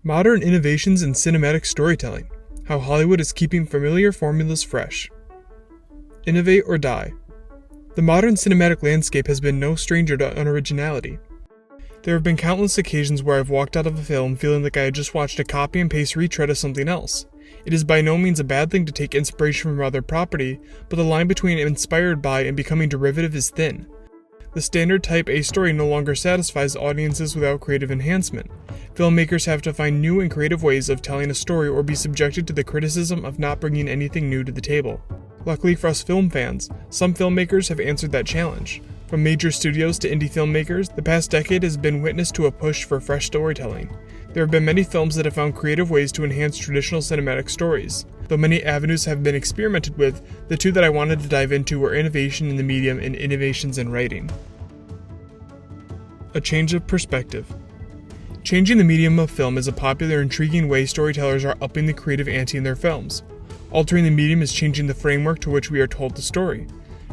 Modern innovations in cinematic storytelling. How Hollywood is keeping familiar formulas fresh. Innovate or die. The modern cinematic landscape has been no stranger to unoriginality. There have been countless occasions where I've walked out of a film feeling like I had just watched a copy and paste retread of something else. It is by no means a bad thing to take inspiration from other property, but the line between inspired by and becoming derivative is thin. The standard type A story no longer satisfies audiences without creative enhancement. Filmmakers have to find new and creative ways of telling a story or be subjected to the criticism of not bringing anything new to the table. Luckily for us film fans, some filmmakers have answered that challenge. From major studios to indie filmmakers, the past decade has been witness to a push for fresh storytelling. There have been many films that have found creative ways to enhance traditional cinematic stories. Though many avenues have been experimented with, the two that I wanted to dive into were innovation in the medium and innovations in writing. A change of perspective. Changing the medium of film is a popular, intriguing way storytellers are upping the creative ante in their films. Altering the medium is changing the framework to which we are told the story.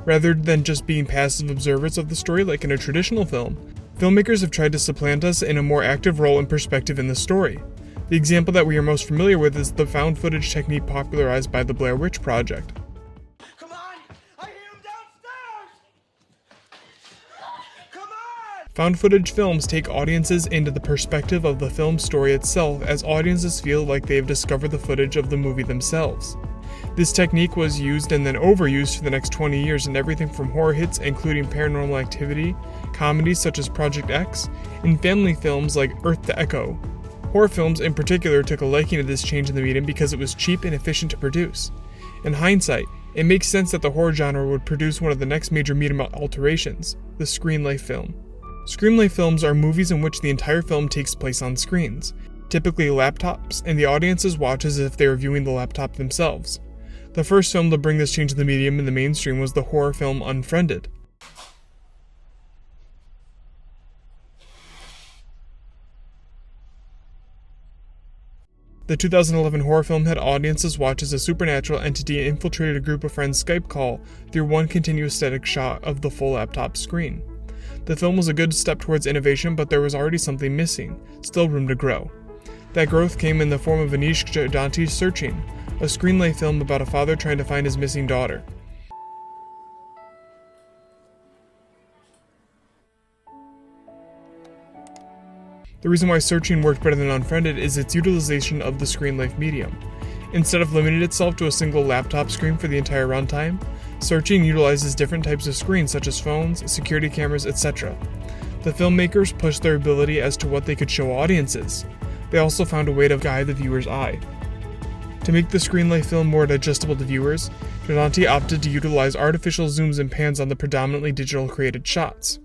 Rather than just being passive observers of the story like in a traditional film, filmmakers have tried to supplant us in a more active role and perspective in the story. The example that we are most familiar with is the found footage technique popularized by the Blair Witch Project. Come on! I hear him downstairs! Come on! Found footage films take audiences into the perspective of the film story itself as audiences feel like they have discovered the footage of the movie themselves. This technique was used and then overused for the next 20 years in everything from horror hits including Paranormal Activity, comedies such as Project X, and family films like Earth to Echo. Horror films in particular took a liking to this change in the medium because it was cheap and efficient to produce. In hindsight, it makes sense that the horror genre would produce one of the next major medium alterations, the screen-life film. Screen-life films are movies in which the entire film takes place on screens, typically laptops, and the audiences watch as if they are viewing the laptop themselves. The first film to bring this change to the medium in the mainstream was the horror film Unfriended. The 2011 horror film had audiences watch as a supernatural entity infiltrated a group of friends' Skype call through one continuous static shot of the full laptop screen. The film was a good step towards innovation, but there was already something missing, still room to grow. That growth came in the form of Anish Jaidanti's Searching, a screenplay film about a father trying to find his missing daughter. The reason why Searching worked better than Unfriended is its utilization of the screen-life medium. Instead of limiting itself to a single laptop screen for the entire runtime, Searching utilizes different types of screens such as phones, security cameras, etc. The filmmakers pushed their ability as to what they could show audiences. They also found a way to guide the viewer's eye. To make the screen-life film more digestible to viewers, Jaidanti opted to utilize artificial zooms and pans on the predominantly digital created shots.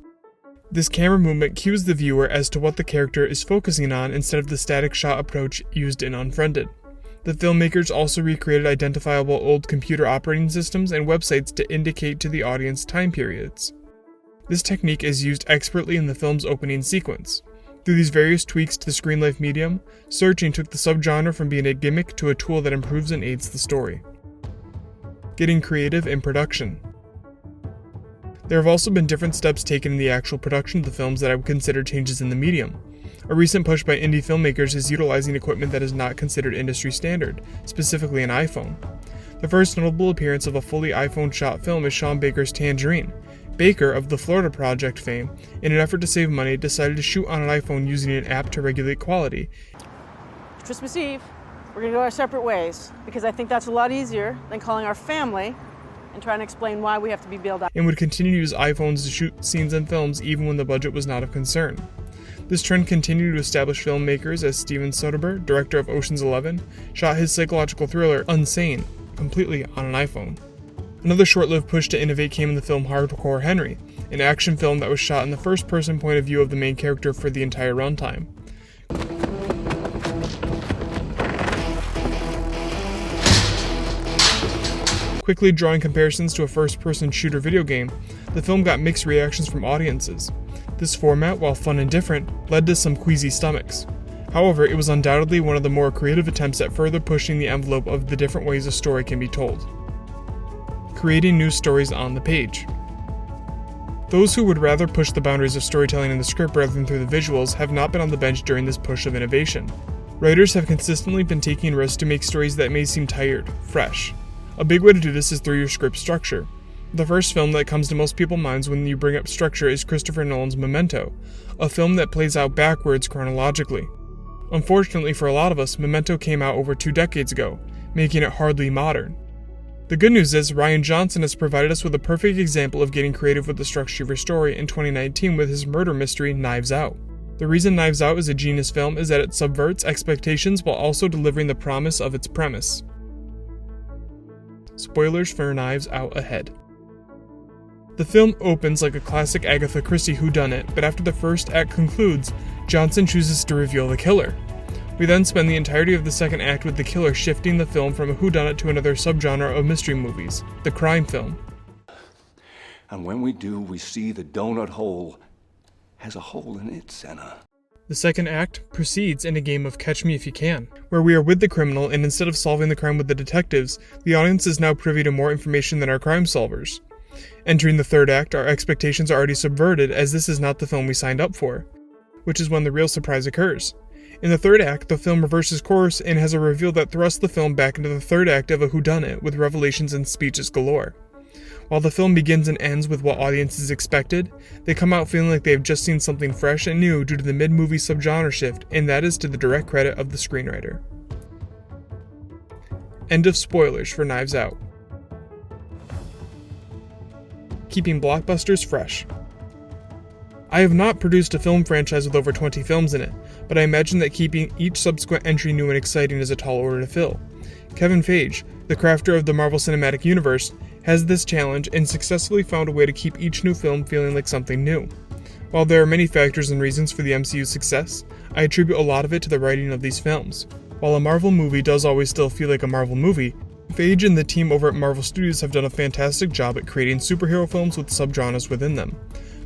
This camera movement cues the viewer as to what the character is focusing on instead of the static shot approach used in Unfriended. The filmmakers also recreated identifiable old computer operating systems and websites to indicate to the audience time periods. This technique is used expertly in the film's opening sequence. Through these various tweaks to the screen-life medium, Searching took the subgenre from being a gimmick to a tool that improves and aids the story. Getting creative in production. There have also been different steps taken in the actual production of the films that I would consider changes in the medium. A recent push by indie filmmakers is utilizing equipment that is not considered industry standard, specifically an iPhone. The first notable appearance of a fully iPhone-shot film is Sean Baker's Tangerine. Baker, of the Florida Project fame, in an effort to save money, decided to shoot on an iPhone using an app to regulate quality. Christmas Eve, we're going to go our separate ways, because I think that's a lot easier than calling our family and trying to explain why we have to be bailed out. And would continue to use iPhones to shoot scenes and films even when the budget was not of concern. This trend continued to establish filmmakers as Steven Soderbergh, director of Ocean's 11, shot his psychological thriller Unsane completely on an iPhone. Another short-lived push to innovate came in the film Hardcore Henry, an action film that was shot in the first-person point of view of the main character for the entire runtime. Quickly drawing comparisons to a first-person shooter video game, the film got mixed reactions from audiences. This format, while fun and different, led to some queasy stomachs. However, it was undoubtedly one of the more creative attempts at further pushing the envelope of the different ways a story can be told. Creating new stories on the page. Those who would rather push the boundaries of storytelling in the script rather than through the visuals have not been on the bench during this push of innovation. Writers have consistently been taking risks to make stories that may seem tired, fresh. A big way to do this is through your script structure. The first film that comes to most people's minds when you bring up structure is Christopher Nolan's Memento, a film that plays out backwards chronologically. Unfortunately for a lot of us, Memento came out over 2 decades ago, making it hardly modern. The good news is Rian Johnson has provided us with a perfect example of getting creative with the structure of your story in 2019 with his murder mystery Knives Out. The reason Knives Out is a genius film is that it subverts expectations while also delivering the promise of its premise. Spoilers for Knives Out ahead. The film opens like a classic Agatha Christie whodunit, but after the first act concludes, Johnson chooses to reveal the killer. We then spend the entirety of the second act with the killer shifting the film from a whodunit to another subgenre of mystery movies, the crime film. And when we do, we see the donut hole has a hole in its center. The second act proceeds in a game of Catch Me If You Can, where we are with the criminal and instead of solving the crime with the detectives, the audience is now privy to more information than our crime solvers. Entering the third act, our expectations are already subverted as this is not the film we signed up for, which is when the real surprise occurs. In the third act, the film reverses course and has a reveal that thrusts the film back into the third act of a whodunit with revelations and speeches galore. While the film begins and ends with what audiences expected, they come out feeling like they have just seen something fresh and new due to the mid-movie subgenre shift, and that is to the direct credit of the screenwriter. End of spoilers for Knives Out. Keeping blockbusters fresh. I have not produced a film franchise with over 20 films in it, but I imagine that keeping each subsequent entry new and exciting is a tall order to fill. Kevin Feige, the crafter of the Marvel Cinematic Universe, has this challenge and successfully found a way to keep each new film feeling like something new. While there are many factors and reasons for the MCU's success, I attribute a lot of it to the writing of these films. While a Marvel movie does always still feel like a Marvel movie, Feige and the team over at Marvel Studios have done a fantastic job at creating superhero films with subgenres within them.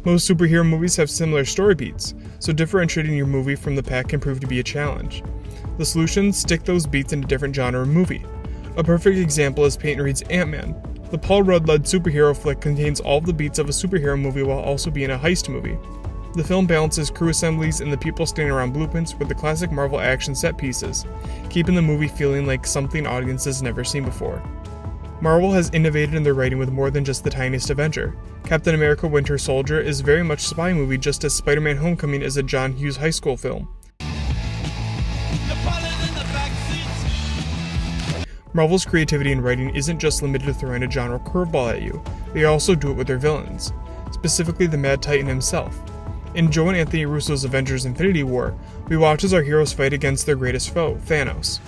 Most superhero movies have similar story beats, so differentiating your movie from the pack can prove to be a challenge. The solution: stick those beats in a different genre of movie. A perfect example is Peyton Reed's Ant-Man. The Paul Rudd-led superhero flick contains all of the beats of a superhero movie while also being a heist movie. The film balances crew assemblies and the people standing around blueprints with the classic Marvel action set pieces, keeping the movie feeling like something audiences never seen before. Marvel has innovated in their writing with more than just the tiniest adventure. Captain America: Winter Soldier is very much a spy movie, just as Spider-Man: Homecoming is a John Hughes high school film. Marvel's creativity in writing isn't just limited to throwing a genre curveball at you, they also do it with their villains, specifically the Mad Titan himself. In Joe and Anthony Russo's Avengers: Infinity War, we watch as our heroes fight against their greatest foe, Thanos.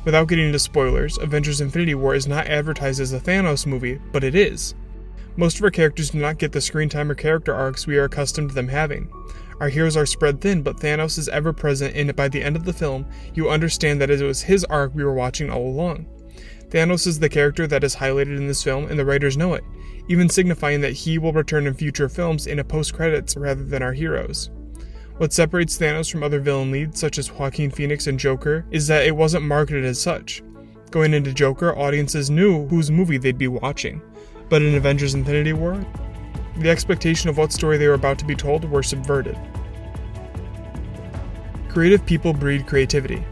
Without getting into spoilers, Avengers: Infinity War is not advertised as a Thanos movie, but it is. Most of our characters do not get the screen time or character arcs we are accustomed to them having. Our heroes are spread thin, but Thanos is ever present, and by the end of the film, you understand that it was his arc we were watching all along. Thanos is the character that is highlighted in this film, and the writers know it, even signifying that he will return in future films in a post-credits rather than our heroes. What separates Thanos from other villain leads, such as Joaquin Phoenix and Joker, is that it wasn't marketed as such. Going into Joker, audiences knew whose movie they'd be watching, but in Avengers: Infinity War, the expectation of what story they were about to be told were subverted. Creative people breed creativity.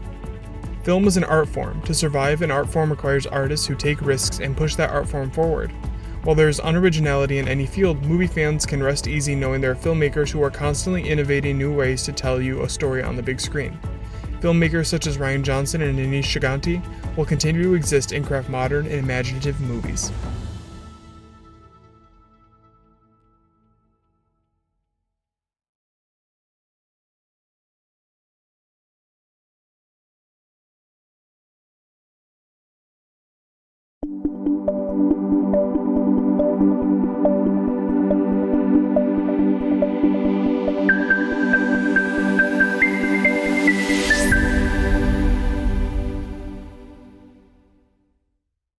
Film is an art form. To survive, an art form requires artists who take risks and push that art form forward. While there is unoriginality in any field, movie fans can rest easy knowing there are filmmakers who are constantly innovating new ways to tell you a story on the big screen. Filmmakers such as Rian Johnson and Anish Chaganty will continue to exist and craft modern and imaginative movies.